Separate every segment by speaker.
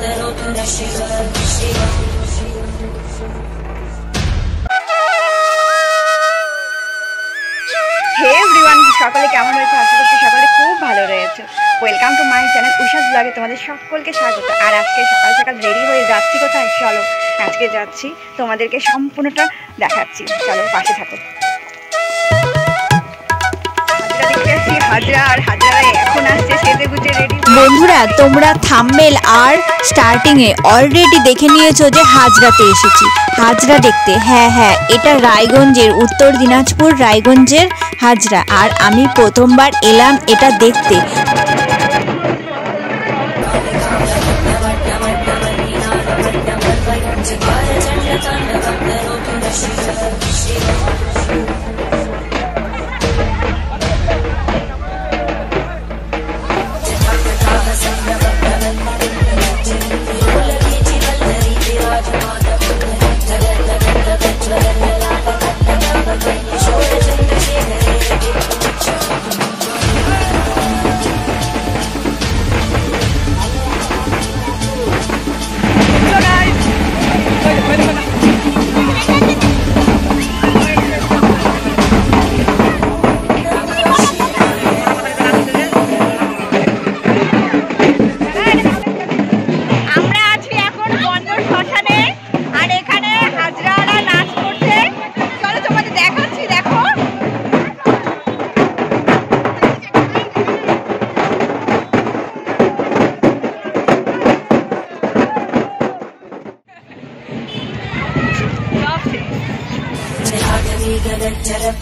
Speaker 1: হে everyone, সকলে কেমন রয়েছে? আশা করছি সকলে খুব ভালো রয়েছে। ওয়েলকাম টু মাই চ্যানেল উষাস ব্লগে তোমাদের সকলকে স্বাগত। আর আজকে সকাল সকাল রেডি হয়ে যাচ্ছি কোথায়? চলো আজকে যাচ্ছি, তোমাদেরকে সম্পূর্ণটা দেখাচ্ছি, চলো পাশে থাকো।
Speaker 2: বন্ধুরা, তোমরা thumbnail are starting A already দেখে নিয়েছো যে হাজরাতে এসেছি। হাজরা দেখতে, হ্যাঁ, এটা রায়গঞ্জের, উত্তর দিনাজপুর রায়গঞ্জের হাজরা। আর আমি প্রথমবার এলাম এটা দেখতে।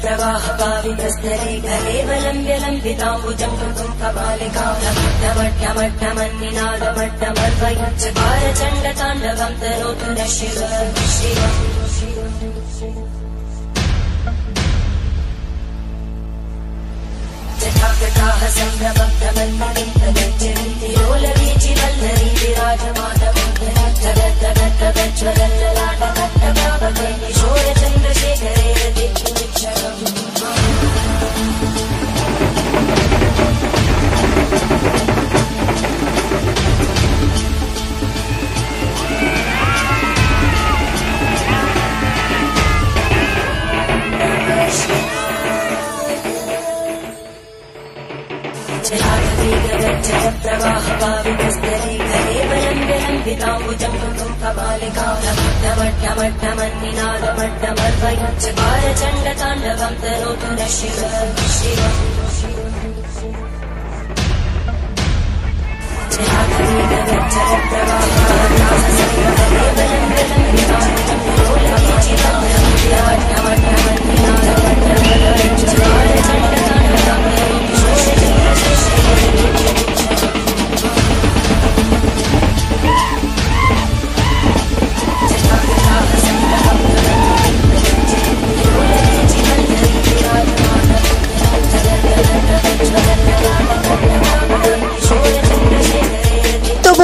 Speaker 3: प्रवाहपावितस्तरे कलेवलम्ब्यलम्बिताम्बुजं कृतं कपालिकामट्टमट्टमन्निनादमट्टमर्वयच्चकारचण्डताण्डवं तनोतु नः शिव शिव। जटाकटाः सम्भ्रमब्धमन्मणिं तदज्जन्ति लोलवीचिवल्लरी विराजमानवं जगद्जगद्जगज्ज्वलल्ललाटकट्टभावके किशोरचन्द्रशेखरे रतिक्षणम्। प्रवाहपावितस्तरे कलेवलम्ब्यलम्बिताम्बुजं कृतं कपालिकामट्टमट्टमन्निनादमट्टमर्वयच्चकारचण्डताण्डवं तनोतु नः शिव शिव।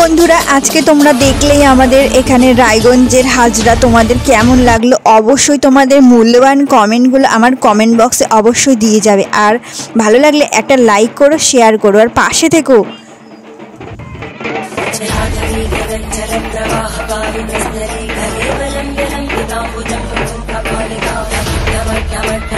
Speaker 2: বন্ধুরা, আজকে তোমরা দেখলেই আমাদের এখানে রায়গঞ্জের হাজরা। তোমাদের কেমন লাগলো অবশ্যই তোমাদের মূল্যবান কমেন্টগুলো আমার কমেন্ট বক্সে অবশ্যই দিয়ে যাবে। আর ভালো লাগলে একটা লাইক করো, শেয়ার করো, আর পাশে থেকো।
Speaker 3: प्रवाहपावितस्तरे कलेवलम्ब्यलम्बिताम्बुजं कृतं कपालिकामट्टमट्टमट्टमन्निनादमट्टमर्वयच्चकारचण्डताण्डवं तनोतु नः शिव शिव।